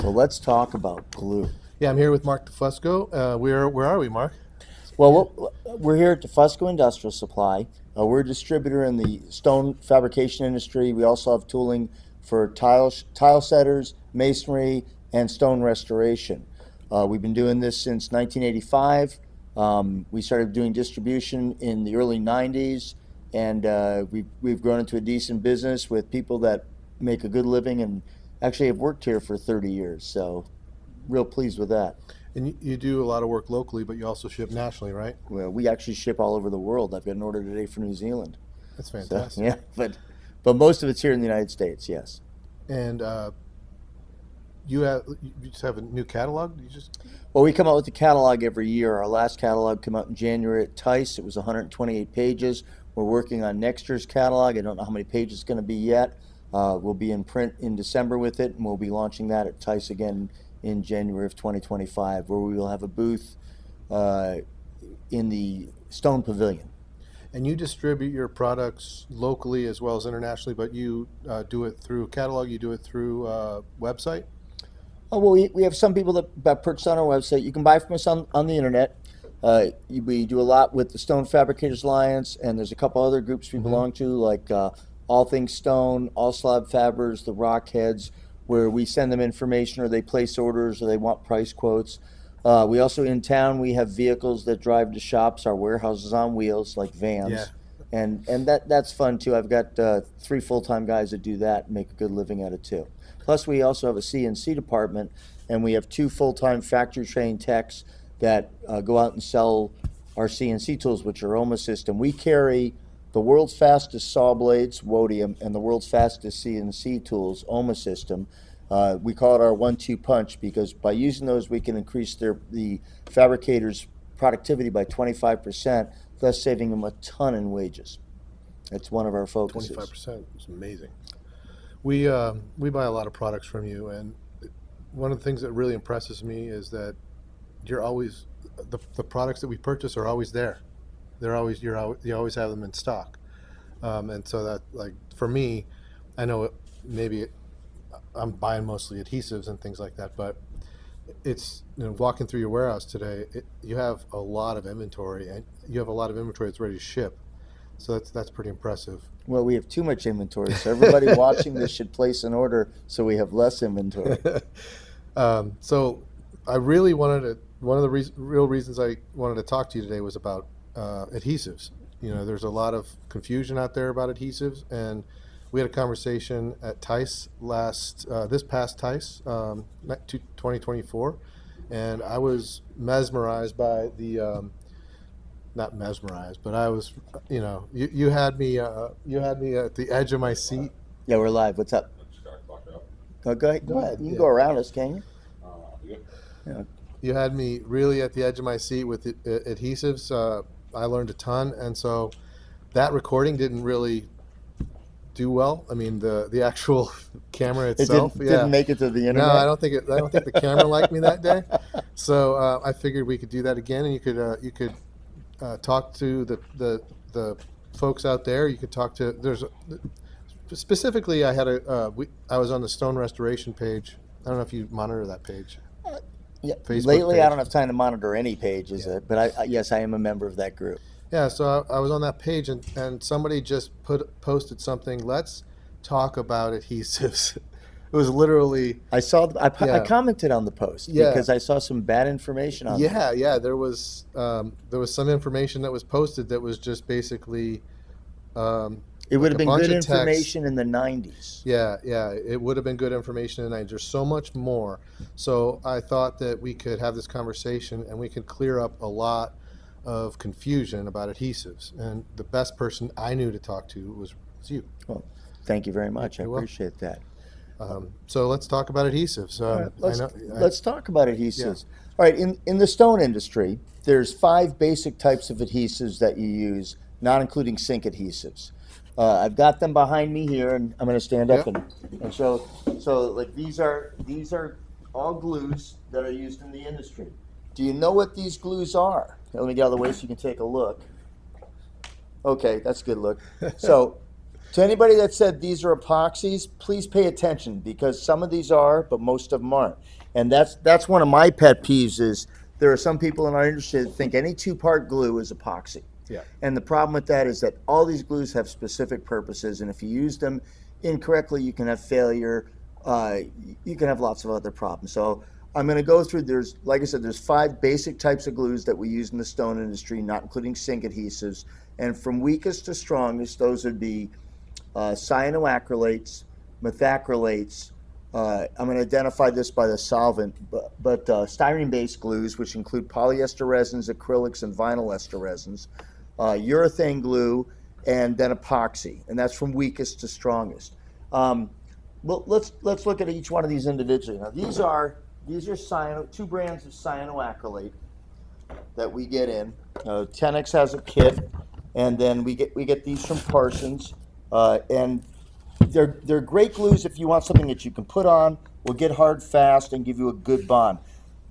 So let's talk about glue. Yeah, I'm here with Mark DeFusco. Where are we, Mark? Well, we're here at Defusco Industrial Supply. We're a distributor in the stone fabrication industry. We also have tooling for tile setters, masonry, and stone restoration. We've been doing this since 1985. We started doing distribution in the early 90s, and we've grown into a decent business with people that make a good living and actually have worked here for 30 years. So real pleased with that. And you do a lot of work locally, but you also ship nationally, right? Well, we actually ship all over the world. I've got an order today for New Zealand. That's fantastic. So, yeah, but most of it's here in the United States, yes. And you just have a new catalog? Well, we come out with a catalog every year. Our last catalog came out in January at TICE. It was 128 pages. We're working on next year's catalog. I don't know how many pages it's going to be yet. We'll be in print in December with it, and we'll be launching that at TICE again in January of 2025, where we will have a booth in the Stone Pavilion. And you distribute your products locally as well as internationally, but you do it through catalog, you do it through website? Oh, well, we have some people that purchase on our website. You can buy from us on the internet. We do a lot with the Stone Fabricators Alliance, and there's a couple other groups we belong to, like All Things Stone, All Slab Fabbers, the Rockheads, where we send them information or they place orders or they want price quotes. We also, in town, we have vehicles that drive to shops, our warehouses on wheels, like vans. Yeah. And that's fun too. I've got 3 full-time guys that do that and make a good living at it too. Plus, we also have a CNC department, and we have 2 full-time factory-trained techs that go out and sell our CNC tools, which are OMA system. We carry the world's fastest saw blades, Wodium, and the world's fastest CNC tools, OMA system. We call it our 1-2 punch because by using those, we can increase the fabricators' productivity by 25%, thus saving them a ton in wages. It's one of our focuses. 25% is amazing. We buy a lot of products from you, and one of the things that really impresses me is that you're always the products that we purchase are always there. You always have them in stock, and so that, like, for me, I know maybe I'm buying mostly adhesives and things like that, but it's, walking through your warehouse today, you have a lot of inventory, and you have a lot of inventory that's ready to ship. So that's pretty impressive. Well, we have too much inventory, so everybody watching this should place an order so we have less inventory. So I really wanted to, one of the real reasons I wanted to talk to you today was about adhesives. There's a lot of confusion out there about adhesives, and we had a conversation at TICE this past TICE, 2024, and I was mesmerized by the not mesmerized, but I was, you had me at the edge of my seat. Yeah, we're live. What's up? Oh, go ahead. You can go around us, can you? Yeah. You had me really at the edge of my seat with adhesives. I learned a ton, and so that recording didn't really do well. I mean, the actual camera itself didn't make it to the internet. No, I don't think the camera liked me that day. So I figured we could do that again, and you could talk to the folks out there. You could talk to specifically. I was on the stone restoration page. I don't know if you monitor that page. Yeah. Facebook Lately, page. I don't have time to monitor any pages, but yes, I am a member of that group. Yeah, so I was on that page, and somebody just posted something. Let's talk about adhesives. It was literally. I commented on the post because I saw some bad information on it. Yeah. There was some information that was posted that was just basically. It would have been good information in the 90s. Yeah, it would have been good information in the 90s. There's so much more. So I thought that we could have this conversation and we could clear up a lot of confusion about adhesives. And the best person I knew to talk to was you. Well, thank you very much. I appreciate that. So let's talk about adhesives. Let's talk about adhesives. All right, in the stone industry, there's 5 basic types of adhesives that you use, not including sink adhesives. I've got them behind me here, and I'm going to stand up and show. So, like, these are all glues that are used in the industry. Do you know what these glues are? Let me get out of the way so you can take a look. Okay, that's a good look. So, So anybody that said these are epoxies, please pay attention, because some of these are, but most of them aren't. And that's one of my pet peeves is there are some people in our industry that think any two-part glue is epoxy. Yeah. And the problem with that is that all these glues have specific purposes, and if you use them incorrectly, you can have failure. You can have lots of other problems. So I'm going to go through, like I said, there's 5 basic types of glues that we use in the stone industry, not including sink adhesives. And from weakest to strongest, those would be cyanoacrylates, methacrylates. I'm going to identify this by the solvent, but styrene-based glues, which include polyester resins, acrylics, and vinyl ester resins, urethane glue, and then epoxy, and that's from weakest to strongest. Well, let's look at each one of these individually. Now, these are 2 brands of cyanoacrylate that we get in. Tenex has a kit, and then we get these from Parsons, and they're great glues if you want something that you can put on, will get hard fast, and give you a good bond.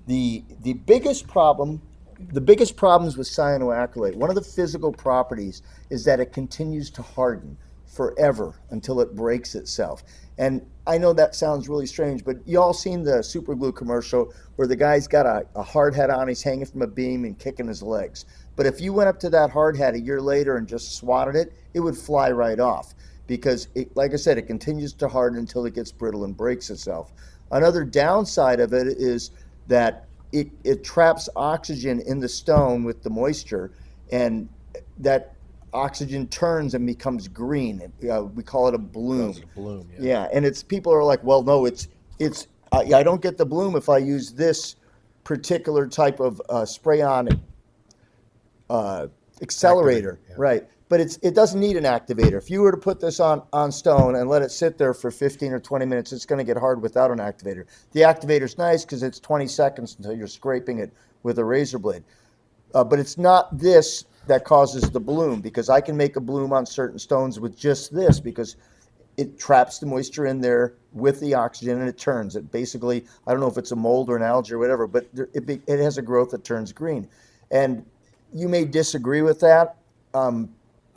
The biggest problems with cyanoacrylate, one of the physical properties is that it continues to harden forever until it breaks itself. And I know that sounds really strange, but you all seen the super glue commercial where the guy's got a hard hat on, he's hanging from a beam and kicking his legs. But if you went up to that hard hat a year later and just swatted it, it would fly right off, because like I said, it continues to harden until it gets brittle and breaks itself. Another downside of it is that it traps oxygen in the stone with the moisture, and that oxygen turns and becomes green. We call it a bloom. It's a bloom, yeah. Yeah, and people are like, well, no, I don't get the bloom if I use this particular type of spray-on accelerator, yeah. right? But it doesn't need an activator. If you were to put this on stone and let it sit there for 15 or 20 minutes, it's going to get hard without an activator. The activator's nice because it's 20 seconds until you're scraping it with a razor blade. But it's not this that causes the bloom, because I can make a bloom on certain stones with just this, because it traps the moisture in there with the oxygen and it turns it. Basically, I don't know if it's a mold or an algae or whatever, but it has a growth that turns green. And you may disagree with that.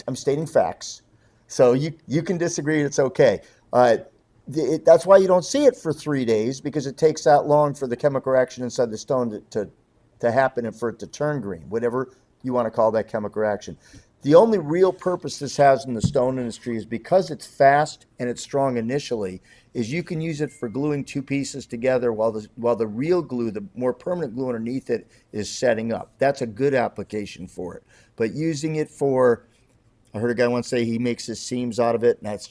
I'm stating facts. So you can disagree, it's okay. That's why you don't see it for 3 days, because it takes that long for the chemical reaction inside the stone to happen and for it to turn green, whatever you want to call that chemical reaction. The only real purpose this has in the stone industry is because it's fast and it's strong initially, is you can use it for gluing 2 pieces together while the real glue, the more permanent glue underneath it, is setting up. That's a good application for it. But using it for, I heard a guy once say he makes his seams out of it, and that's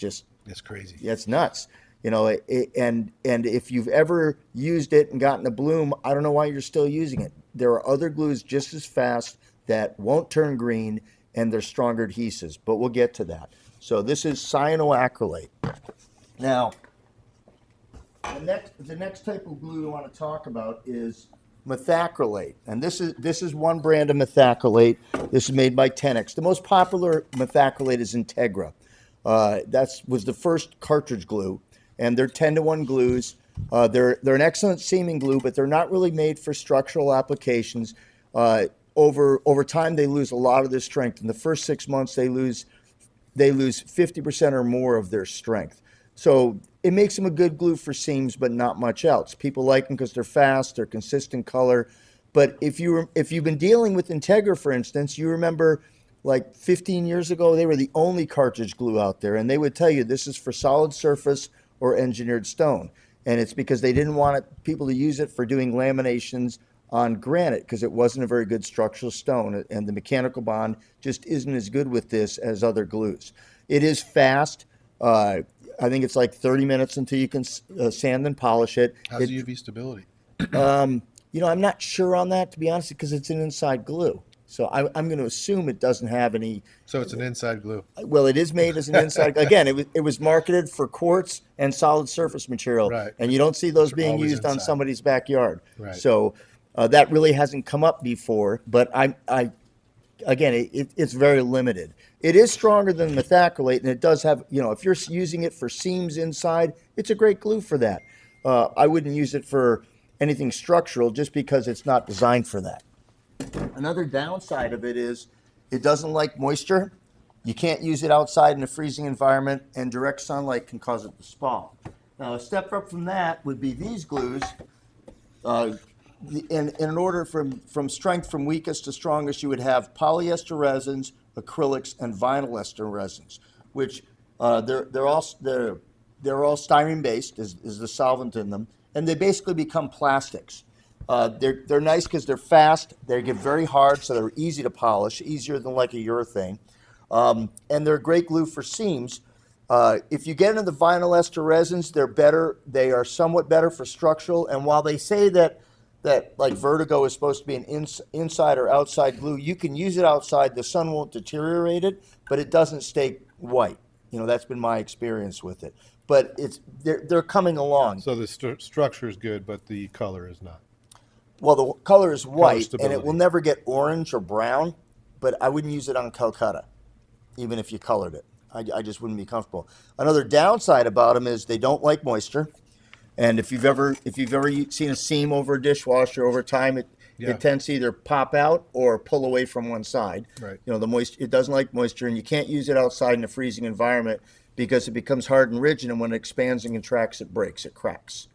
crazy. That's nuts. You know, and if you've ever used it and gotten a bloom, I don't know why you're still using it. There are other glues just as fast that won't turn green, and they're stronger adhesives, but we'll get to that. So this is cyanoacrylate. Now, the next type of glue I want to talk about is methacrylate, and this is one brand of methacrylate. This is made by Tenex. The most popular methacrylate is Integra. That was the first cartridge glue, and they're 10-to-1 glues. They're an excellent seaming glue, but they're not really made for structural applications. Over time, they lose a lot of their strength. In the first 6 months, they lose 50% or more of their strength. So it makes them a good glue for seams, but not much else. People like them because they're fast, they're consistent color. But if you've been dealing with Integra, for instance, you remember like 15 years ago, they were the only cartridge glue out there, and they would tell you this is for solid surface or engineered stone. And it's because they didn't want people to use it for doing laminations on granite, because it wasn't a very good structural stone, and the mechanical bond just isn't as good with this as other glues. It is fast. I think it's like 30 minutes until you can sand and polish it. How's the UV stability? You know, I'm not sure on that, to be honest, because it's an inside glue. So I'm going to assume it doesn't have any. So it's an inside glue. Well, it is made as an inside. Again, it was marketed for quartz and solid surface material, right? And you don't see those being Always used inside. on somebody's backyard. Right. So that really hasn't come up before. But again, it's very limited. It is stronger than methacrylate, and it does have, you know, if you're using it for seams inside, it's a great glue for that. I wouldn't use it for anything structural just because it's not designed for that. Another downside of it is it doesn't like moisture. You can't use it outside in a freezing environment, and direct sunlight can cause it to spall. Now, a step up from that would be these glues. In order from strength from weakest to strongest, you would have polyester resins, acrylics, and vinyl ester resins, which they're all styrene based, is the solvent in them, and they basically become plastics. They're nice because they're fast. They get very hard, so they're easy to polish, easier than like a urethane, and they're a great glue for seams. If you get into the vinyl ester resins, they're better. They are somewhat better for structural, and while they say that like Vertigo is supposed to be an inside or outside glue, you can use it outside. The sun won't deteriorate it, but it doesn't stay white. That's been my experience with it. But they're coming along. So the structure is good, but the color is not. Well, the color is white, and it stability. will never get orange or brown, but I wouldn't use it on Calcutta, even if you colored it. I just wouldn't be comfortable. Another downside about them is they don't like moisture. And if you've ever seen a seam over a dishwasher, over time it tends to either pop out or pull away from one side. Right. It doesn't like moisture, and you can't use it outside in a freezing environment because it becomes hard and rigid, and when it expands and contracts, it breaks, it cracks.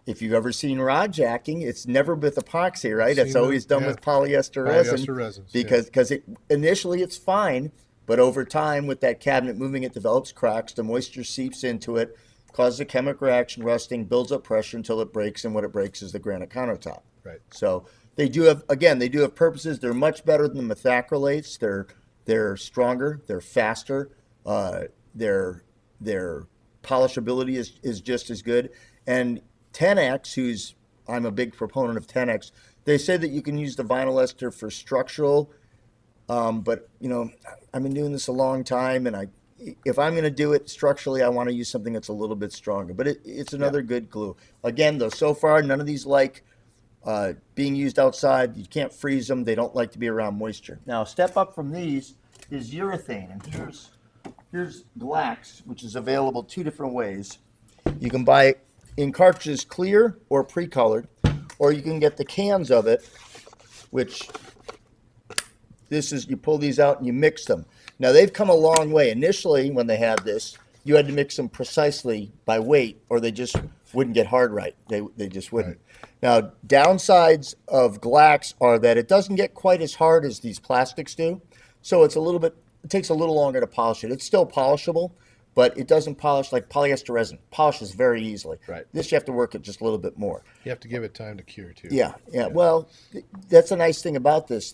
If you've ever seen rod jacking, it's never with epoxy, right? It's always done with polyester resin. Resins, because initially it's fine, but over time with that cabinet moving, it develops cracks, the moisture seeps into it, causes a chemical reaction, rusting, builds up pressure until it breaks, and what it breaks is the granite countertop. Right. So they do have purposes. They're much better than the methacrylates. They're stronger, they're faster, their polishability is just as good. And 10X, I'm a big proponent of 10X, they say that you can use the vinyl ester for structural, but I've been doing this a long time, and if I'm going to do it structurally, I want to use something that's a little bit stronger. But it's another good glue. Again, though, so far, none of these like being used outside. You can't freeze them. They don't like to be around moisture. Now, a step up from these is urethane. And here's Glax, which is available two different ways. You can buy it in cartridges clear or pre-colored, or you can get the cans of it, which you pull these out and you mix them. Now, they've come a long way. Initially, when they had this, you had to mix them precisely by weight, or they just wouldn't get hard right. They just wouldn't. Right. Now, downsides of Glax are that it doesn't get quite as hard as these plastics do, so it takes a little longer to polish it. It's still polishable, but it doesn't polish like polyester resin. Polishes very easily. Right. This you have to work it just a little bit more. You have to give it time to cure, too. Yeah. Well, that's a nice thing about this.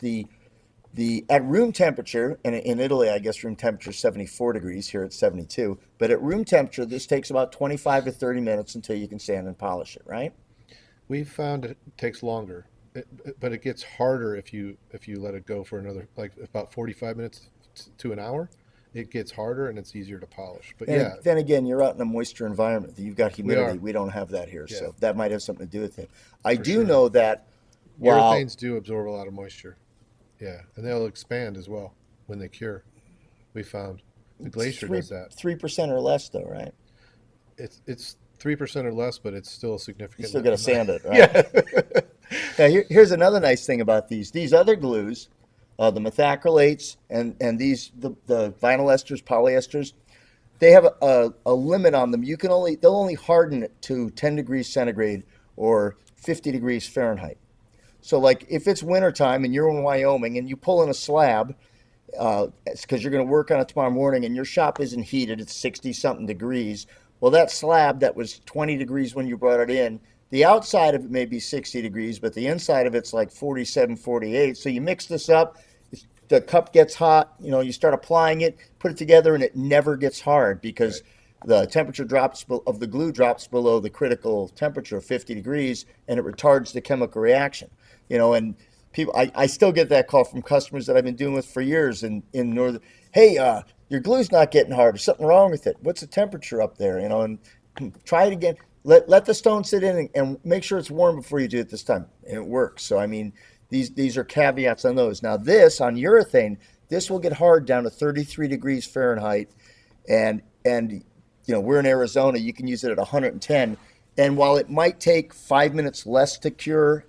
At room temperature, and in Italy, I guess room temperature is 74 degrees, here it's 72, but at room temperature, this takes about 25 to 30 minutes until you can sand and polish it, right? We've found it takes longer, but it gets harder if you let it go for another, like about 45 minutes to an hour. It gets harder and it's easier to polish. But then again, you're out in a moisture environment. You've got humidity. We We don't have that here, Yeah. so that might have something to do with it. I For do sure. know that while Urethanes do absorb a lot of moisture. Yeah, and they'll expand as well when they cure. We found the glacier does that. 3% or less, though, right? It's 3% or less, but it's still significant. You still got to sand it, right? Yeah. Now, here's another nice thing about these. These other glues, the methacrylates and these the vinyl esters, polyesters, they have a limit on them. They'll only harden it to 10 degrees centigrade or 50 degrees Fahrenheit. So, like, if it's wintertime and you're in Wyoming and you pull in a slab, it's because you're going to work on it tomorrow morning and your shop isn't heated, it's 60-something degrees. Well, that slab that was 20 degrees when you brought it in, the outside of it may be 60 degrees, but the inside of it's like 47, 48. So you mix this up, the cup gets hot, you start applying it, put it together, and it never gets hard because the temperature of the glue drops below the critical temperature of 50 degrees, and it retards the chemical reaction. And people, I still get that call from customers that I've been doing with for years in northern. Hey, your glue's not getting hard. There's something wrong with it. What's the temperature up there? And try it again. Let the stone sit in and make sure it's warm before you do it this time. And it works. So I mean, these are caveats on those. Now this on urethane, this will get hard down to 33 degrees Fahrenheit, and we're in Arizona. You can use it at 110. And while it might take 5 minutes less to cure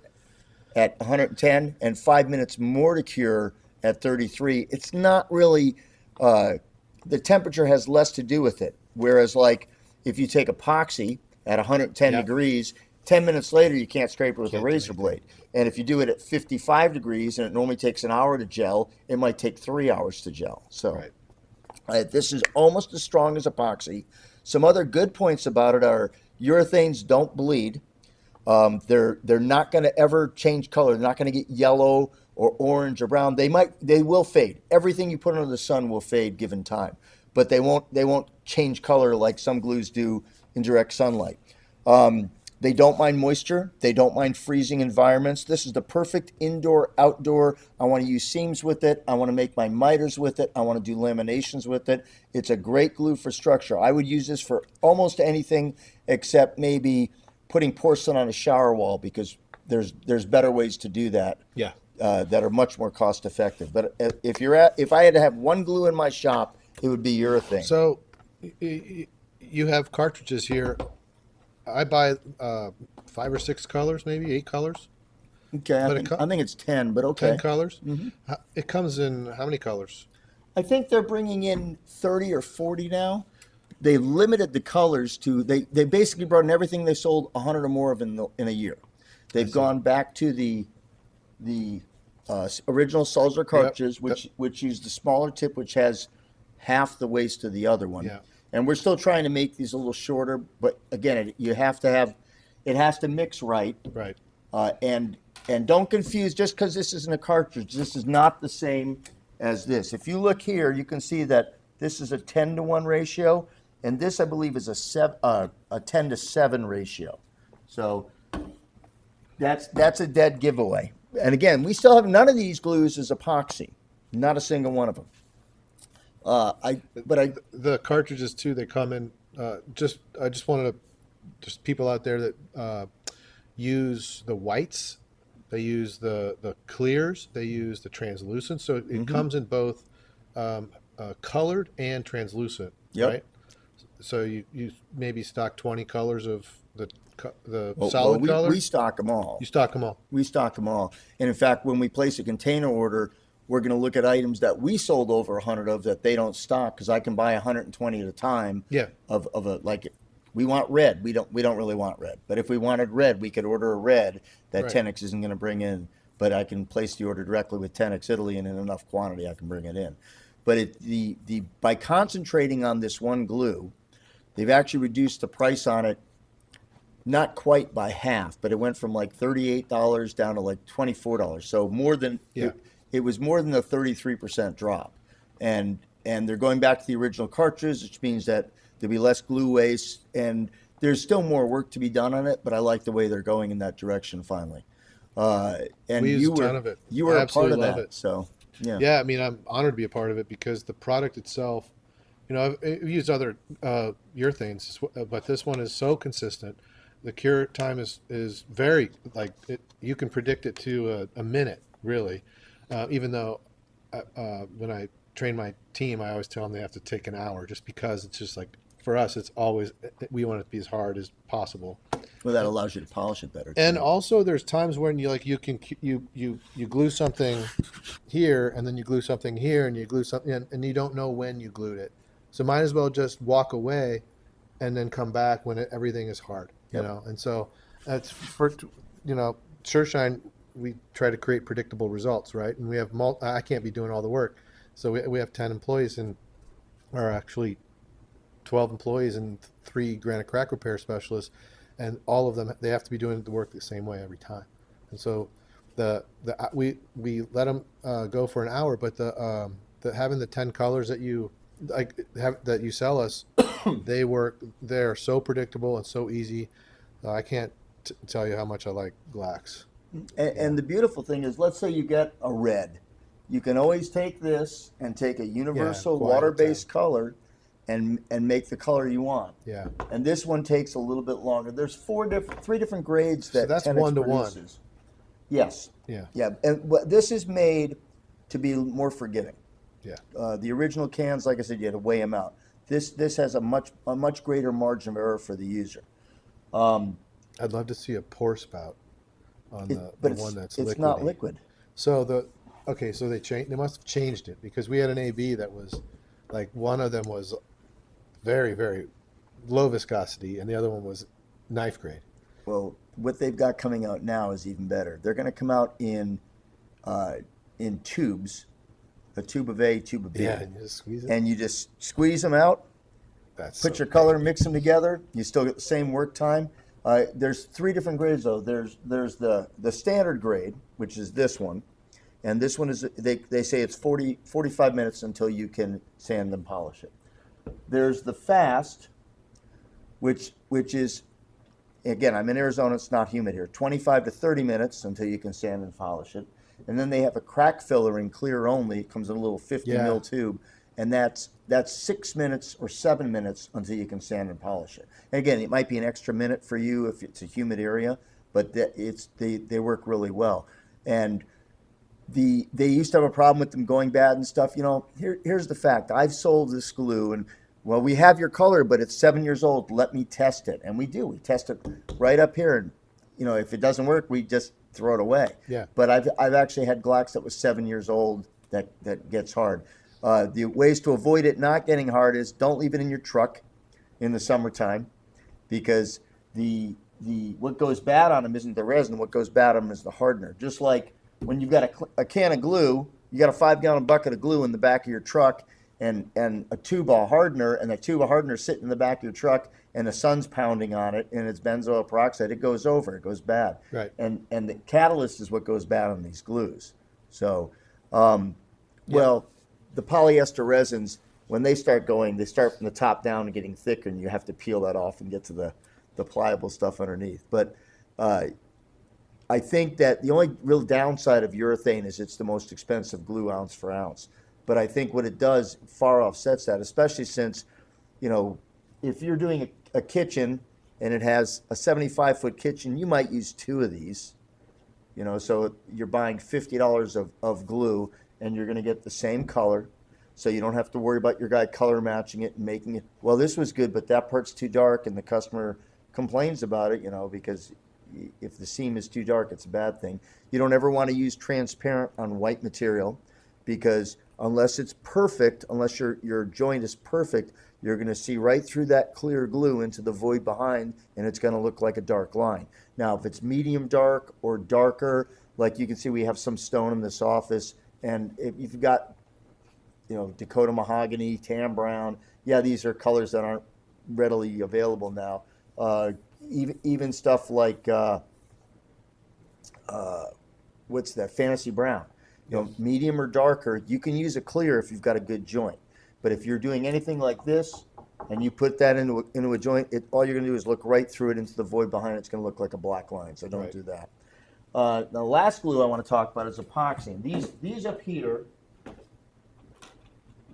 at 110 and 5 minutes more to cure at 33, it's not really the temperature has less to do with it. Whereas, like, if you take epoxy at 110 Yeah. degrees, 10 minutes later, you can't scrape it with a Can't do razor anything. blade. And if you do it at 55 degrees and it normally takes an hour to gel, it might take 3 hours to gel. So Right. this is almost as strong as epoxy. Some other good points about it are urethanes don't bleed. They're not going to ever change color. They're not going to get yellow or orange or brown. They will fade. Everything you put under the sun will fade given time, but they won't change color like some glues do in direct sunlight. They don't mind moisture. They don't mind freezing environments. This is the perfect indoor, outdoor. I want to use seams with it. I want to make my miters with it. I want to do laminations with it. It's a great glue for structure. I would use this for almost anything except maybe putting porcelain on a shower wall, because there's better ways to do that. Yeah. That are much more cost effective. But if I had to have one glue in my shop, it would be urethane. So you have cartridges here. I buy 5 or 6 colors, maybe 8 colors. Okay, I think it's 10, but okay. 10 colors. It comes in how many colors? I think they're bringing in 30 or 40 now. They limited the colors to, they basically brought in everything they sold 100 or more of in a year. They've gone back to the original Sulzer cartridges, which use the smaller tip, which has half the waist of the other one. Yeah. And we're still trying to make these a little shorter, but again, you have to have, it has to mix right. Right. And don't confuse, just because this isn't a cartridge, this is not the same as this. If you look here, you can see that this is a 10-to-1 ratio, and this, I believe, is a 10-to-7 ratio. So that's a dead giveaway. And again, we still have none of these glues is epoxy, not a single one of them. The cartridges too, they come in. I just wanted to, just people out there that use the whites, they use the clears, they use the translucent. So it comes in both colored and translucent. Yep. Right. So you maybe stock 20 colors of the solid color. We stock them all. You stock them all. We stock them all. And in fact, when we place a container order, we're going to look at items that we sold over 100 of that they don't stock, because I can buy 120 at a time. Yeah. Of a, like, we want red. We don't really want red. But if we wanted red, we could order a red that Right. Tenex isn't going to bring in. But I can place the order directly with Tenex Italy, and in enough quantity, I can bring it in. But by concentrating on this one glue, they've actually reduced the price on it, not quite by half, but it went from like $38 down to like $24. So more than it was more than a 33% drop. And they're going back to the original cartridge, which means that there'll be less glue waste, and there's still more work to be done on it, but I like the way they're going in that direction finally. And We use a ton of it. You were a part of Absolutely love that. it. So yeah. Yeah, I mean, I'm honored to be a part of it, because the product itself, you know, I've used other urethanes, but this one is so consistent. The cure time is very, like, you can predict it to a minute, really. Even though when I train my team, I always tell them they have to take an hour, just because it's just like, for us, it's always, we want it to be as hard as possible. Well, that allows you to polish it better. And too. also, there's times when you glue something here, and then you glue something here, and you glue something, and you don't know when you glued it. So might as well just walk away, and then come back when everything is hard. You know, and so that's for, you know, Sureshine, we try to create predictable results, right? And we have I can't be doing all the work, so we have 10 employees, and or actually 12 employees and 3 granite crack repair specialists, and all of them, they have to be doing the work the same way every time. And so we let them go for an hour, but the having the 10 colors that you that you sell us, they're so predictable and so easy. I can't tell you how much I like Glax. And the beautiful thing is, let's say you get a red. You can always take this and take a universal quiet water-based color and make the color you want. Yeah. And this one takes a little bit longer. There's 3 different grades that So that's Tenex 1-to-1. produces. Yes. Yeah. Yeah. And this is made to be more forgiving. Yeah. The original cans, like I said, you had to weigh them out. This has a much greater margin of error for the user. I'd love to see a pour spout on the one that's liquid. It's not liquid. So so they must have changed it, because we had an AB that was Like one of them was very, very low viscosity, and the other one was knife grade. Well, what they've got coming out now is even better. They're going to come out in tubes, a tube of A, tube of B. Yeah, and you just squeeze it. And you just squeeze them out, That's put so your great. color, mix them together. You still get the same work time. There's 3 different grades though. There's the standard grade, which is this one, and this one is they say it's 45 minutes until you can sand and polish it. There's the fast, which is, again, I'm in Arizona, it's not humid here, 25 to 30 minutes until you can sand and polish it. And then they have a crack filler in clear only. It comes in a little 50 mil tube, and that's 6 minutes or 7 minutes until you can sand and polish it. And again, it might be an extra minute for you if it's a humid area, but they work really well. And they used to have a problem with them going bad and stuff. You know, here's the fact. I've sold this glue, and well, we have your color, but it's 7 years old. Let me test it, and we do. We test it right up here, and you know, if it doesn't work, we just throw it away. Yeah. But I've actually had Glocks that was 7 years old that gets hard. The ways to avoid it not getting hard is don't leave it in your truck in the summertime, because what goes bad on them isn't the resin. What goes bad on them is the hardener. Just like when you've got a can of glue, you got a 5-gallon bucket of glue in the back of your truck, and a tube of hardener, and the tube of hardener sitting in the back of your truck, and the sun's pounding on it, and it's benzoyl peroxide, it goes over, it goes bad. Right. And the catalyst is what goes bad on these glues. So, well, the polyester resins, when they start going, they start from the top down and getting thicker, and you have to peel that off and get to the pliable stuff underneath. But I think that the only real downside of urethane is it's the most expensive glue ounce for ounce. But I think what it does far offsets that, especially since, you know, if you're doing a kitchen and it has a 75-foot kitchen, you might use 2 of these. You know, so you're buying $50 of glue, and you're going to get the same color. So you don't have to worry about your guy color matching it and making it, well, this was good, but that part's too dark, and the customer complains about it, you know, because if the seam is too dark, it's a bad thing. You don't ever want to use transparent on white material, because unless it's perfect, unless your joint is perfect, you're going to see right through that clear glue into the void behind, and it's going to look like a dark line. Now, if it's medium dark or darker, like you can see we have some stone in this office, and if you've got, you know, Dakota mahogany, tan brown, yeah, these are colors that aren't readily available now. Even stuff like, what's that, fantasy brown. You know, medium or darker, you can use a clear if you've got a good joint. But if you're doing anything like this, and you put that into a joint, all you're going to do is look right through it into the void behind it. It's going to look like a black line, so don't do that. The last glue I want to talk about is epoxy. And these up here,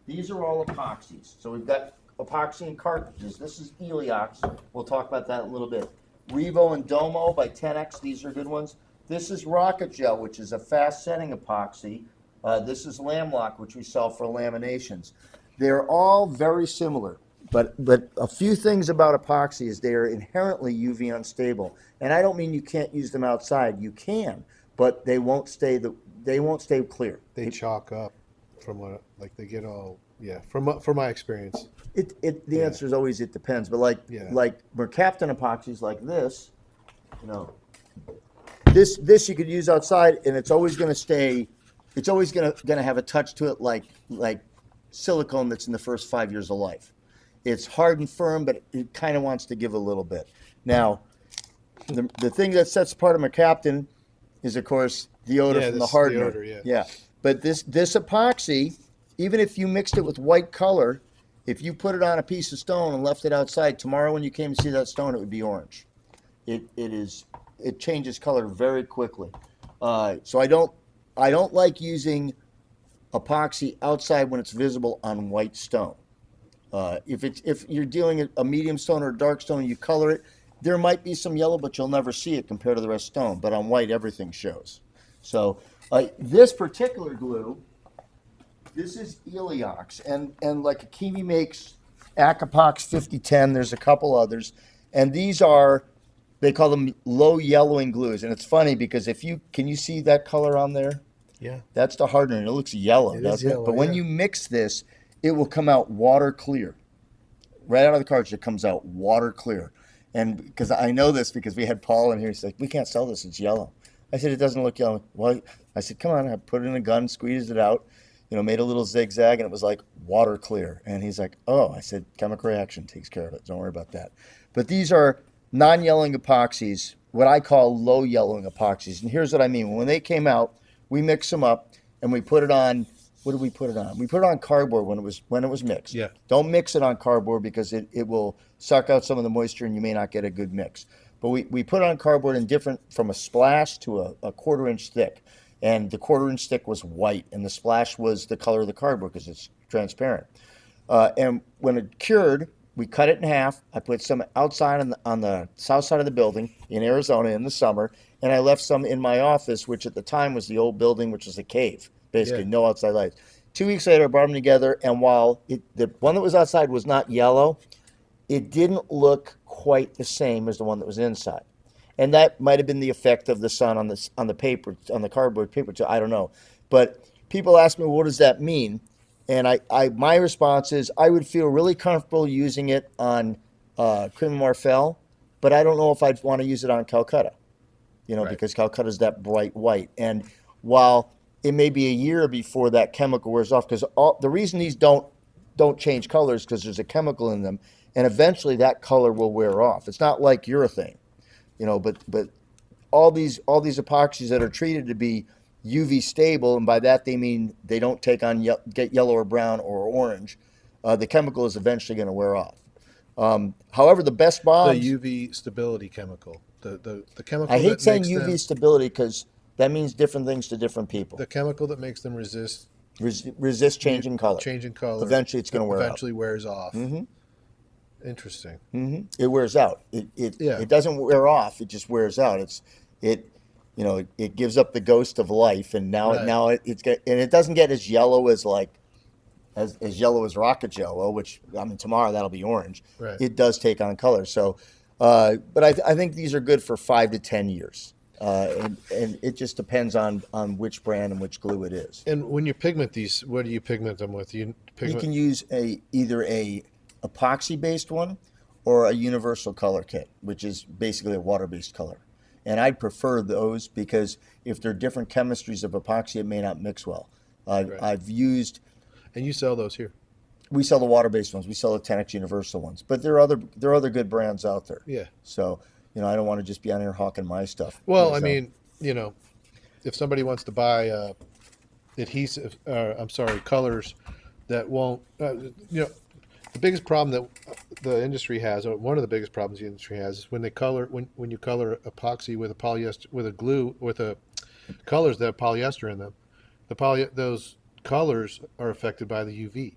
these are all epoxies. So we've got epoxy and cartridges. This is Eliox. We'll talk about that in a little bit. Revo and Domo by 10X, these are good ones. This is Rocket Gel, which is a fast-setting epoxy. This is Lamlock, which we sell for laminations. They're all very similar, but a few things about epoxy is they are inherently UV unstable. And I don't mean you can't use them outside. You can, but they won't stay clear. They chalk up from what, like they get all, from my experience. The answer is always it depends, but like Mercaptan epoxies like this, you know, this you could use outside, and it's always going to stay. It's always going to have a touch to it like silicone that's in the first 5 years of life. It's hard and firm, but it kind of wants to give a little bit. Now, the thing that sets apart a Mercaptan is, of course, the odor from the hardener. But this epoxy, even if you mixed it with white color, if you put it on a piece of stone and left it outside, tomorrow when you came to see that stone, it would be orange. It changes color very quickly. So I don't like using epoxy outside when it's visible on white stone. If you're dealing a medium stone or a dark stone and you color it, there might be some yellow, but you'll never see it compared to the rest of stone. But on white, everything shows. So this particular glue, this is Eliox, and like Kiwi makes Acapox 5010. There's a couple others, and these are, they call them low yellowing glues. And it's funny because can you see that color on there? Yeah. That's the hardener, and it looks yellow, doesn't it? Yellow, But when you mix this, it will come out water clear. Right out of the cartridge, it comes out water clear. And because I know this because we had Paul in here, he's like, we can't sell this, it's yellow. I said, it doesn't look yellow. Well, I said, come on, I put it in a gun, squeezed it out, made a little zigzag, and it was like water clear. And he's like, oh, I said, chemical reaction takes care of it. Don't worry about that. But these are non-yellowing epoxies, what I call low yellowing epoxies. And here's what I mean. When they came out, we mixed them up and we put it on. What did we put it on? We put it on cardboard when it was mixed. Yeah. Don't mix it on cardboard because it will suck out some of the moisture and you may not get a good mix. But we put it on cardboard in different, from a splash to a 1/4 inch thick. And the 1/4 inch thick was white and the splash was the color of the cardboard because it's transparent. And when it cured, we cut it in half. I put some outside on the south side of the building in Arizona in the summer. And I left some in my office, which at the time was the old building, which was a cave. Basically, no outside lights. 2 weeks later, I brought them together, and while the one that was outside was not yellow, it didn't look quite the same as the one that was inside. And that might have been the effect of the sun on the paper, on the cardboard paper too. I don't know. But people ask me, well, what does that mean? And my response is, I would feel really comfortable using it on Cream Marfel, but I don't know if I'd want to use it on Calcutta, Right. because Calcutta is that bright white. And while it may be a year before that chemical wears off, because the reason these don't change colors because there's a chemical in them, and eventually that color will wear off. It's not like urethane, but all these epoxies that are treated to be UV stable, and by that they mean they don't take on get yellow or brown or orange. The chemical is eventually going to wear off. However, the best bonds. The UV stability chemical, the chemical. I hate that saying makes UV them, stability because that means different things to different people. the chemical that makes them resist Resist changing color. changing color. Eventually, it's going to wear out. Eventually wears off. Mm-hmm. Interesting. Mm-hmm. It wears out. Yeah. It doesn't wear off. It just wears out. It gives up the ghost of life, and now Right. it doesn't get as yellow as as yellow as rocket yellow, which tomorrow that'll be orange. Right. It does take on color. So, but I think these are good for 5 to 10 years, and it just depends on which brand and which glue it is. And when you pigment these, what do you pigment them with? You You can use either a epoxy based one or a universal color kit, which is basically a water based color. And I'd prefer those because if they're different chemistries of epoxy, it may not mix well. Right. I've used. And you sell those here. We sell the water based ones. We sell the 10X universal ones, but there are other good brands out there. Yeah. So I don't want to just be on here hawking my stuff. Well, So- I mean, if somebody wants to buy adhesive, colors that won't, the biggest problem that the industry has, or one of the biggest problems the industry has, is when you color epoxy with a polyester, with a glue, with a colors that have polyester in them. Those colors are affected by the UV.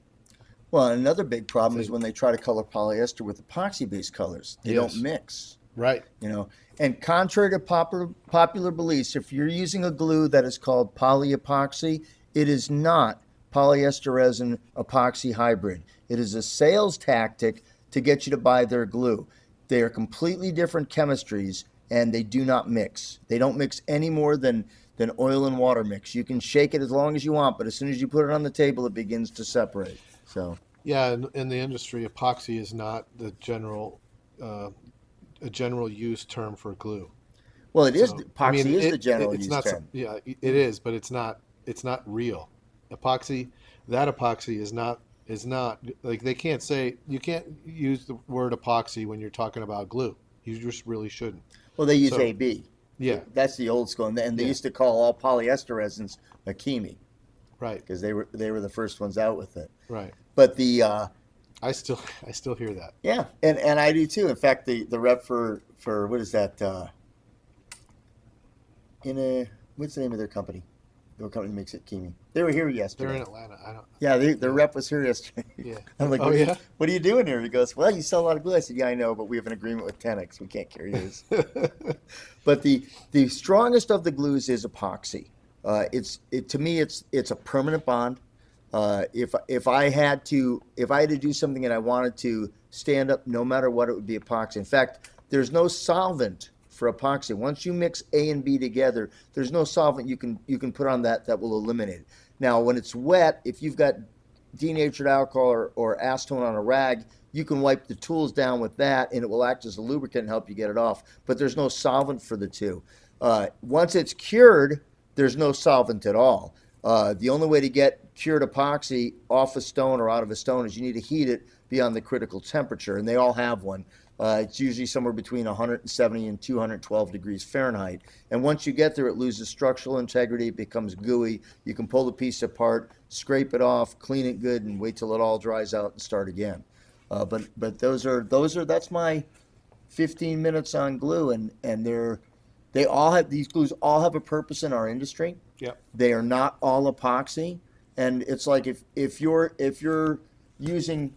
Well, another big problem is when they try to color polyester with epoxy-based colors. They Yes. don't mix. Right. And contrary to popular beliefs, if you're using a glue that is called polyepoxy, it is not polyester resin epoxy hybrid. It is a sales tactic to get you to buy their glue. They are completely different chemistries, and they do not mix. They don't mix any more than oil and water mix. You can shake it as long as you want, but as soon as you put it on the table, it begins to separate. So Yeah, in the industry, epoxy is not the a general use term for glue. well, it is. So, Epoxy is the general it's use not, term. Yeah, it is, but it's not real. Epoxy is not like, they can't say, you can't use the word epoxy when you're talking about glue. You just really shouldn't. Well, they use So- AB. Yeah, That's the old school, and they Yeah. used to call all polyester resins Akimi right, because they were the first ones out with it. right. But the I still hear that. yeah, and I do too. In fact, the rep for what is that? What's the name of their company? The company that makes it Kimi. They were here They're yesterday. in Atlanta. I don't. Yeah, their rep was here yesterday. Yeah. I'm like, Oh, yeah? what are you doing here? He goes, well, you sell a lot of glue. I said, yeah, I know, but we have an agreement with 10X. We can't carry yours. But the strongest of the glues is epoxy. To me, it's a permanent bond. If I had to do something and I wanted to stand up, no matter what, it would be epoxy. In fact, there's no solvent for epoxy. Once you mix A and B together, there's no solvent you can put on that will eliminate it. Now, when it's wet, if you've got denatured alcohol or acetone on a rag, you can wipe the tools down with that, and it will act as a lubricant and help you get it off. But there's no solvent for the two. Once it's cured, there's no solvent at all. The only way to get cured epoxy off a stone or out of a stone is you need to heat it beyond the critical temperature, and they all have one. It's usually somewhere between 170 and 212 degrees Fahrenheit. And once you get there, it loses structural integrity, it becomes gooey. You can pull the piece apart, scrape it off, clean it good, and wait till it all dries out and start again. But that's my 15 minutes on glue, and these glues all have a purpose in our industry. Yep. They are not all epoxy, and it's like if you're using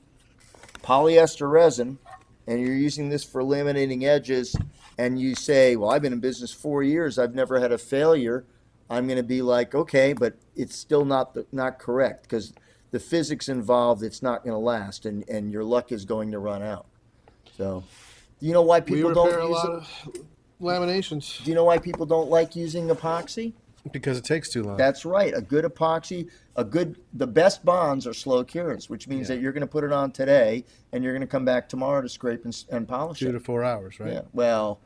polyester resin and you're using this for laminating edges, and you say, well, I've been in business 4 years, I've never had a failure, I'm going to be like, okay, but it's still not correct, because the physics involved, it's not going to last, and your luck is going to run out. So, do you know why people don't use a lot of laminations. Do you know why people don't like using epoxy? Because it takes too long. That's right. A good epoxy, the best bonds are slow cures, which means that you're going to put it on today and you're going to come back tomorrow to scrape and polish it. 2 to 4 hours, right? Yeah. Well,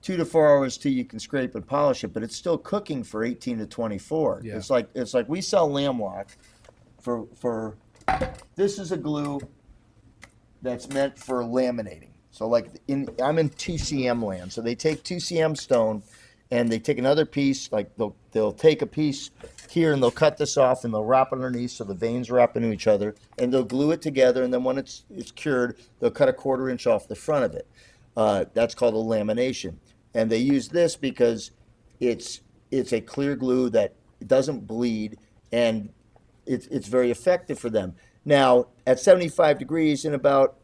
2 to 4 hours till you can scrape and polish it, but it's still cooking for 18 to 24. Yeah. It's like we sell lamb lock for this is a glue that's meant for laminating. So I'm in 2cm land. So they take 2cm stone and they take another piece, like they'll take a piece here and they'll cut this off and they'll wrap it underneath so the veins wrap into each other, and they'll glue it together, and then when it's cured, they'll cut a 1/4 inch off the front of it. That's called a lamination. And they use this because it's a clear glue that doesn't bleed, and it's very effective for them. Now, at 75 degrees in about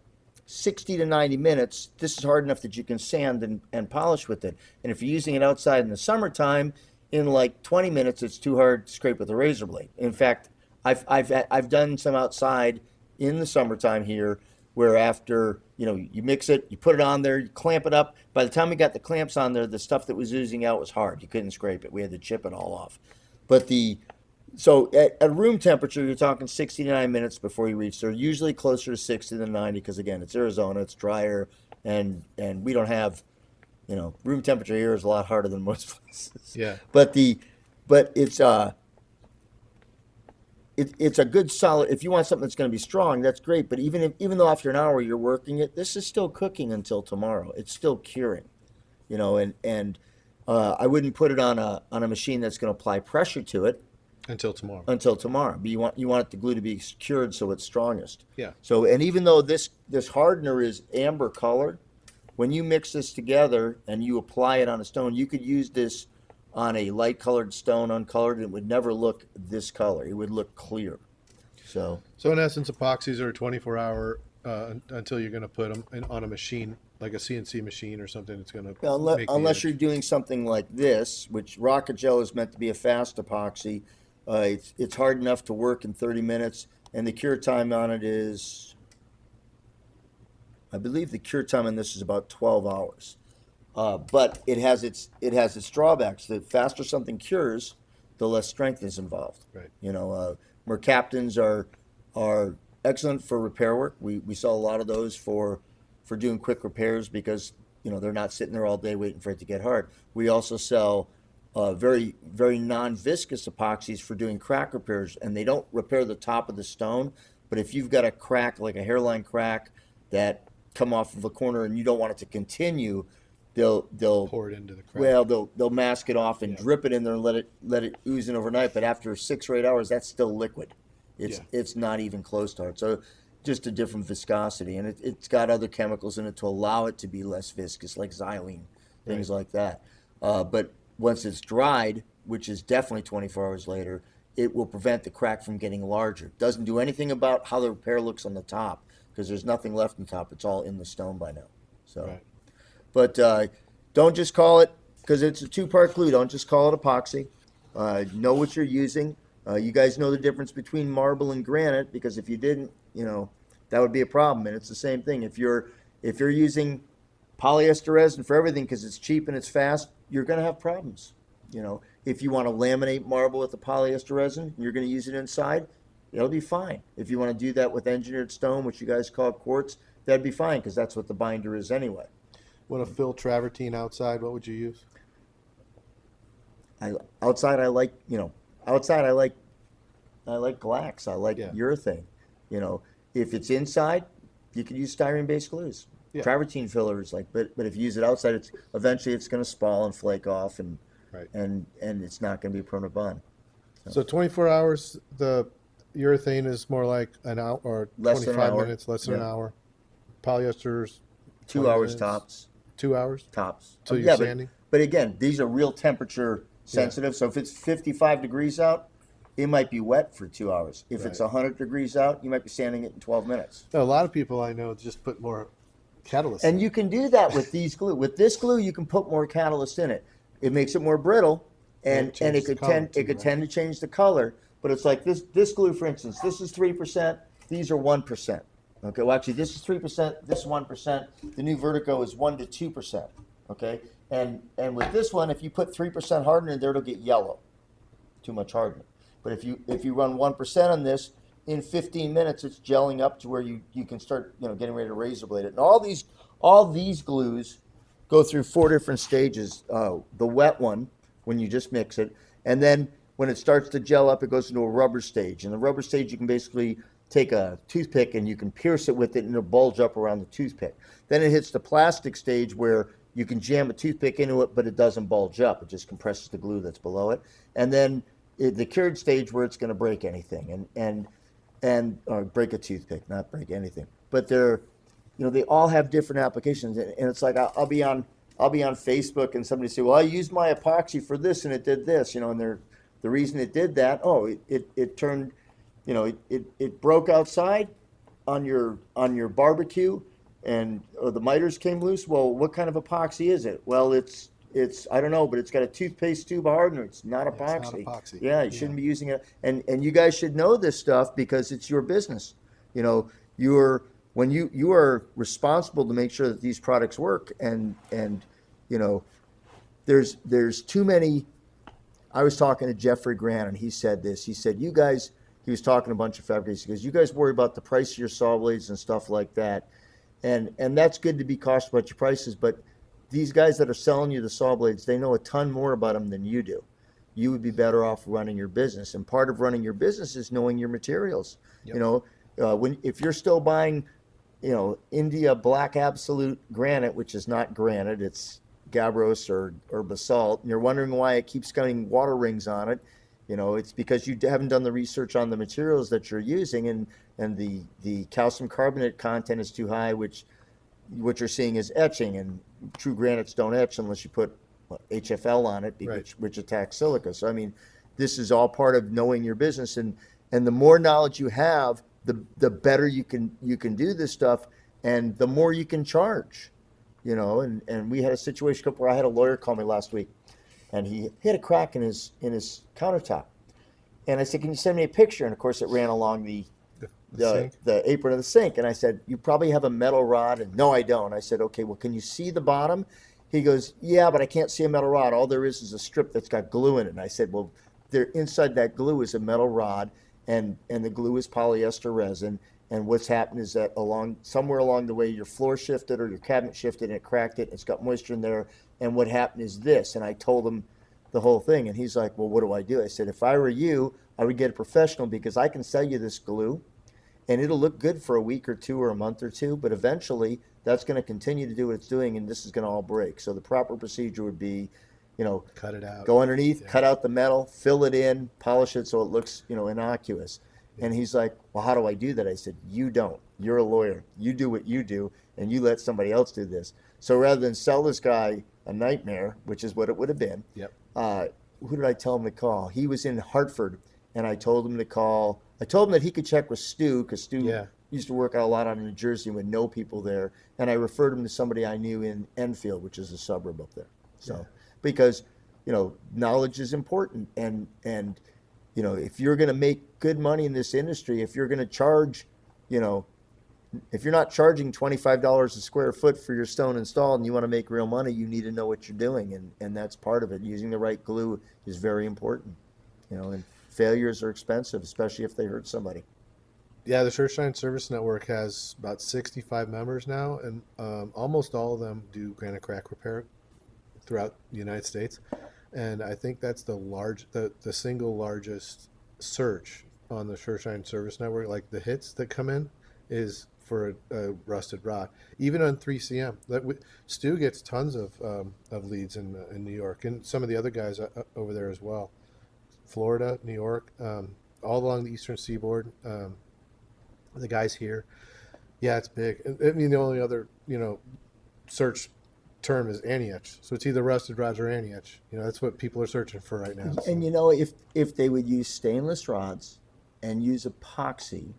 60 to 90 minutes, this is hard enough that you can sand and polish with it. And if you're using it outside in the summertime, in like 20 minutes, it's too hard to scrape with a razor blade. In fact, I've done some outside in the summertime here, where after you mix it, you put it on there, you clamp it up. By the time we got the clamps on there, the stuff that was oozing out was hard. You couldn't scrape it. We had to chip it all off. So at room temperature, you're talking 60 to 90 minutes before you reach. They're usually closer to 60 than 90 because, again, it's Arizona, it's drier, and we don't have, room temperature here is a lot harder than most places. Yeah. But it's a good solid. If you want something that's going to be strong, that's great. But even though after an hour you're working it, this is still cooking until tomorrow. It's still curing, and I wouldn't put it on a machine that's going to apply pressure to it. Until tomorrow. But you want the glue to be cured so it's strongest. Yeah. So, and even though this hardener is amber colored, when you mix this together and you apply it on a stone, you could use this on a light colored stone, uncolored, and it would never look this color. It would look clear. So in essence, epoxies are a 24-hour until you're going to put them on a machine, like a CNC machine or something that's going to unless you're doing something like this, which rocket gel is meant to be a fast epoxy. It's hard enough to work in 30 minutes, and the cure time on it is, I believe the cure time on this is about 12 hours. But it has its drawbacks. The faster something cures, the less strength is involved. Right. Mercaptans are excellent for repair work. We sell a lot of those for doing quick repairs because they're not sitting there all day waiting for it to get hard. We also sell very, very non-viscous epoxies for doing crack repairs, and they don't repair the top of the stone. But if you've got a crack, like a hairline crack, that come off of a corner and you don't want it to continue, they'll pour it into the crack. Well, they'll mask it off and drip it in there and let it ooze in overnight. But after 6 or 8 hours, that's still liquid. It's not even close to hard. So just a different viscosity, and it's got other chemicals in it to allow it to be less viscous, like xylene, things like that. But once it's dried, which is definitely 24 hours later, it will prevent the crack from getting larger. It doesn't do anything about how the repair looks on the top, because there's nothing left on top. It's all in the stone by now. So, right. But don't just call it, because it's a 2-part glue, don't just call it epoxy. Know what you're using. You guys know the difference between marble and granite, because if you didn't, that would be a problem. And it's the same thing. If you're using polyester resin for everything because it's cheap and it's fast, you're going to have problems. If you want to laminate marble with the polyester resin, and you're going to use it inside, it'll be fine. If you want to do that with engineered stone, which you guys call quartz, that'd be fine because that's what the binder is anyway. Want to fill travertine outside? What would you use? Outside I like, outside I like glax. I like Yeah. urethane. If it's inside, you could use styrene-based glues. Yeah. Travertine fillers, but if you use it outside, eventually it's going to spall and flake off, and Right. and it's not going to be a permanent bond. So 24 hours, the urethane is more like an hour or Less than an 25 hour. minutes, less than an Yeah. hour. Polyester's 2 20 hours minutes. tops. 2 hours Tops. till you're Yeah, sanding. but again, these are real temperature sensitive. So if it's 55 degrees out, it might be wet for 2 hours. If it's Right. 100 degrees out, you might be sanding it in 12 minutes. Now, a lot of people I know just put more catalyst. And you can do that with these glue. With this glue, you can put more catalyst in it. It makes it more brittle, and it it changes the could color tend too, it could right? tend to change the color. But it's like this glue, for instance. This is 3%. These are 1%. Okay. Well, actually, this is 3%. This is 1%. The new Vertigo is 1 to 2%. Okay. And with this one, if you put 3% hardener in there, it'll get yellow. Too much hardener. But if you run 1% on this, in 15 minutes, it's gelling up to where you can start getting ready to razor blade it. And all these glues go through 4 different stages. The wet one, when you just mix it, and then when it starts to gel up, it goes into a rubber stage. And the rubber stage, you can basically take a toothpick and you can pierce it with it, and it'll bulge up around the toothpick. Then it hits the plastic stage where you can jam a toothpick into it, but it doesn't bulge up. It just compresses the glue that's below it. And then the cured stage where it's going to break anything or break a toothpick, not break anything. But they all have different applications, and it's like I'll be on Facebook and somebody say, well, I used my epoxy for this and it did this, and the reason it did that, it turned, it broke outside on your barbecue, and the miters came loose. Well, what kind of epoxy is it? Well, it's I don't know, but it's got a toothpaste tube hardener. It's not epoxy. It's not epoxy. Yeah, you shouldn't be using it. And you guys should know this stuff because it's your business. You are responsible to make sure that these products work. And there's too many. I was talking to Jeffrey Grant, and he said this. He said, you guys, he was talking to a bunch of fabricators. He goes, you guys worry about the price of your saw blades and stuff like that. And that's good to be cautious about your prices, but these guys that are selling you the saw blades, they know a ton more about them than you do. You would be better off running your business. And part of running your business is knowing your materials. Yep. If you're still buying, India Black Absolute granite, which is not granite, it's gabbros or basalt, and you're wondering why it keeps getting water rings on it, it's because you haven't done the research on the materials that you're using, and the calcium carbonate content is too high, which what you're seeing is etching, and true granites don't etch unless you put HFL on it, Right. which attacks silica. So this is all part of knowing your business, and the more knowledge you have, the better you can do this stuff, and the more you can charge. And we had a situation where I had a lawyer call me last week, and he had a crack in his countertop, and I said, can you send me a picture? And of course it ran along the sink? the apron of the sink. And I said, you probably have a metal rod. And no, I don't. I said, okay, well, can you see the bottom? He goes, yeah, but I can't see a metal rod. All there is a strip that's got glue in it. And I said, well, inside that glue is a metal rod, and the glue is polyester resin. And what's happened is that somewhere along the way, your floor shifted or your cabinet shifted and it cracked it. It's got moisture in there. And what happened is this. And I told him the whole thing. And he's like, well, what do I do? I said, if I were you, I would get a professional, because I can sell you this glue and it'll look good for a week or two or a month or two. But eventually that's going to continue to do what it's doing, and this is going to all break. So the proper procedure would be, Cut it out. go underneath, Yeah. cut out the metal, fill it in, polish it so it looks, innocuous. And he's like, well, how do I do that? I said, you don't. You're a lawyer. You do what you do, and you let somebody else do this. So rather than sell this guy a nightmare, which is what it would have been, Yep. who did I tell him to call? He was in Hartford, and I told him that he could check with Stu, because Stu Yeah. used to work out a lot out in New Jersey and would know people there. And I referred him to somebody I knew in Enfield, which is a suburb up there. So, Yeah. because, knowledge is important. And if you're going to make good money in this industry, if you're going to charge, if you're not charging $25 a square foot for your stone installed and you want to make real money, you need to know what you're doing. And that's part of it. Using the right glue is very important, and failures are expensive, especially if they hurt somebody. Yeah, the Sureshine Service Network has about 65 members now, and almost all of them do granite crack repair throughout the United States. And I think that's the single largest search on the Sureshine Service Network. Like the hits that come in is for a rusted rod, even on 3CM. Stu gets tons of leads in New York, and some of the other guys over there as well. Florida, New York, all along the Eastern Seaboard. The guys here, yeah, it's big. I mean, the only other search term is anti-etch. So it's either rusted rods or anti-etch. That's what people are searching for right now. And if they would use stainless rods and use epoxy,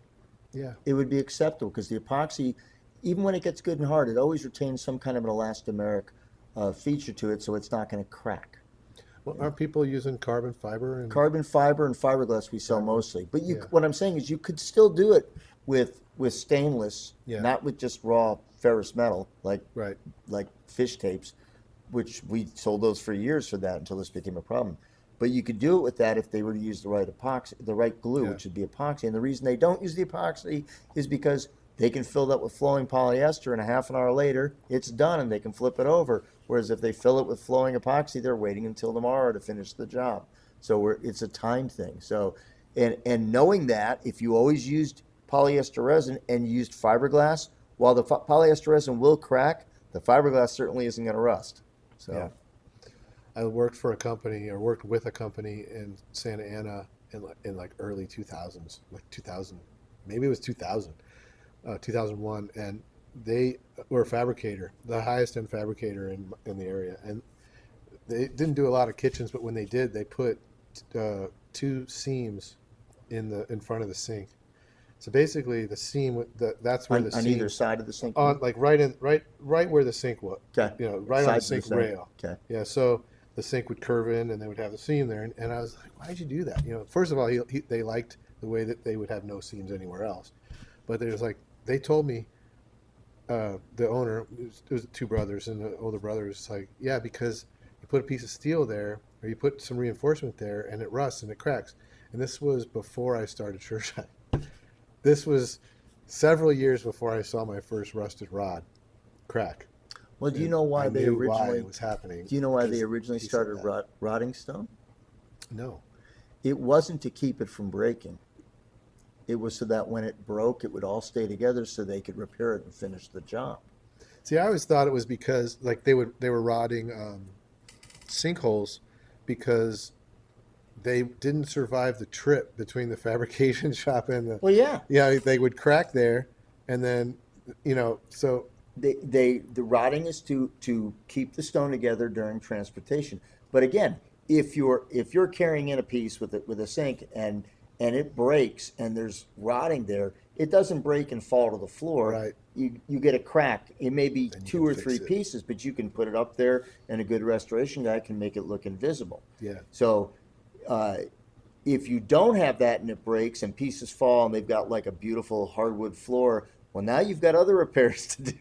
Yeah, it would be acceptable, because the epoxy, even when it gets good and hard, it always retains some kind of an elastomeric feature to it, so it's not going to crack. well, aren't people using carbon fiber and Carbon fiber and fiberglass we sell mostly, but Yeah. what I'm saying is you could still do it with stainless, Yeah. not with just raw ferrous metal like right? fish tapes, which we sold those for years for that until this became a problem. But you could do it with that if they were to use the right epoxy, the right glue, Yeah. which would be epoxy. And the reason they don't use the epoxy is because they can fill that with flowing polyester, and a half an hour later it's done and they can flip it over. Whereas if they fill it with flowing epoxy, they're waiting until tomorrow to finish the job. So it's a time thing. So and knowing that, if you always used polyester resin and used fiberglass, while the polyester resin will crack, the fiberglass certainly isn't going to rust. So. Yeah. I worked with a company in Santa Ana in like early 2000s, like 2000, maybe it was 2000, 2001, and they were a fabricator, the highest end fabricator in the area, and they didn't do a lot of kitchens, but when they did, they put two seams in front of the sink. So basically, the seam that's where on, the on seam either side of the sink. on like right where the sink was. Okay. Right on the Sides of the sink sink. rail. Okay. Yeah, so the sink would curve in, and they would have the seam there, and I was like, why'd you do that? First of all, they liked the way that they would have no seams anywhere else, but they told me, the owner, it was two brothers, and the older brother was like, yeah, because you put a piece of steel there, or you put some reinforcement there, and it rusts and it cracks. And this was before I started Sureshine. This was several years before I saw my first rusted rod crack. Well, do you know why I they knew originally? why it was happening? Do you know why they because originally he said started that. rotting stone? No. It wasn't to keep it from breaking. It was so that when it broke, it would all stay together, so they could repair it and finish the job. See, I always thought it was because like they were rotting sinkholes because they didn't survive the trip between the fabrication shop and the. Well, yeah. Yeah, they would crack there, and then so The rotting is to keep the stone together during transportation. But again, if you're carrying in a piece with a sink and it breaks and there's rotting there, it doesn't break and fall to the floor. Right. You get a crack. It may be Then you two can or fix three it. pieces, but you can put it up there, and a good restoration guy can make it look invisible. yeah. So if you don't have that and it breaks and pieces fall and they've got like a beautiful hardwood floor, well, now you've got other repairs to do.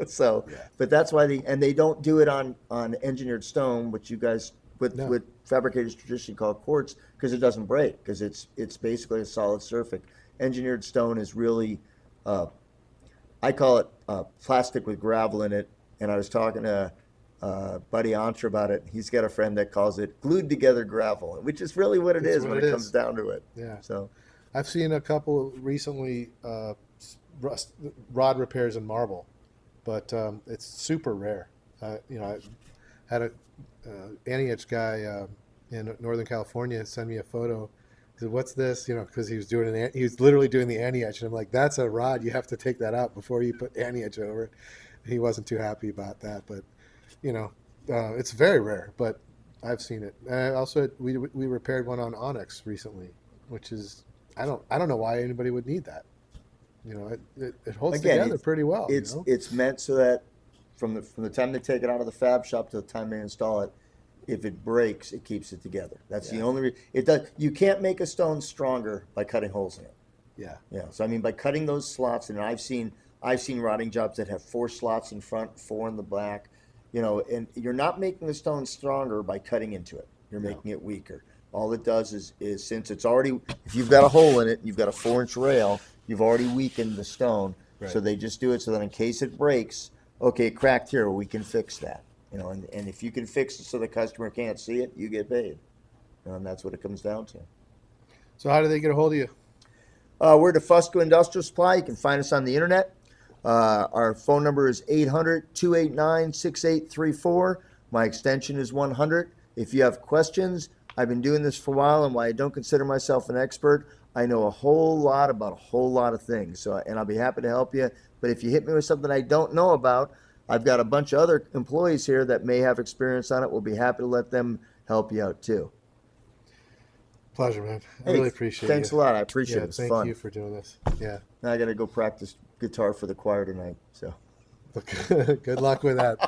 So, Yeah. but that's why they don't do it on engineered stone, which you guys No. with fabricators traditionally call quartz, because it doesn't break, because it's basically a solid surface. Engineered stone is really, I call it plastic with gravel in it. And I was talking to Buddy Entre about it. He's got a friend that calls it glued together gravel, which is really what it That's is what when it it comes is. down to it. Yeah. So, I've seen a couple recently rod repairs in marble, but it's super rare. I had a anti-etch guy in Northern California send me a photo. He said, "What's this?" Because he was literally doing the anti-etch, and I'm like, "That's a rod. You have to take that out before you put anti-etch over it." He wasn't too happy about that, but it's very rare. But I've seen it. And also, we repaired one on Onyx recently, which is I don't know why anybody would need that. It holds Again, together pretty well. it's meant so that from the time they take it out of the fab shop to the time they install it, if it breaks, it keeps it together. That's the Yeah. only it does. You can't make a stone stronger by cutting holes in it. Yeah. Yeah. So I mean, by cutting those slots, and I've seen rotting jobs that have 4 slots in front, 4 in the back. And you're not making the stone stronger by cutting into it. You're making it weaker. All it does is since it's already, if you've got a hole in it, you've got a 4-inch rail, you've already weakened the stone. So Right. they just do it so that in case it breaks, okay, it cracked here, we can fix that. You know, and if you can fix it so the customer can't see it, you get paid. And that's what it comes down to. So how do they get a hold of you? We're Defusco Industrial Supply. You can find us on the internet. Our phone number is 800-289-6834. My extension is 100. If you have questions, I've been doing this for a while, and while I don't consider myself an expert, I know a whole lot about a whole lot of things. So, and I'll be happy to help you. But if you hit me with something I don't know about, I've got a bunch of other employees here that may have experience on it. We'll be happy to let them help you out too. Pleasure, man. I Hey, really appreciate thanks you. a lot. I appreciate it. Yeah, It's thank fun. you for doing this. Yeah. Now I got to go practice guitar for the choir tonight. So Good luck with that.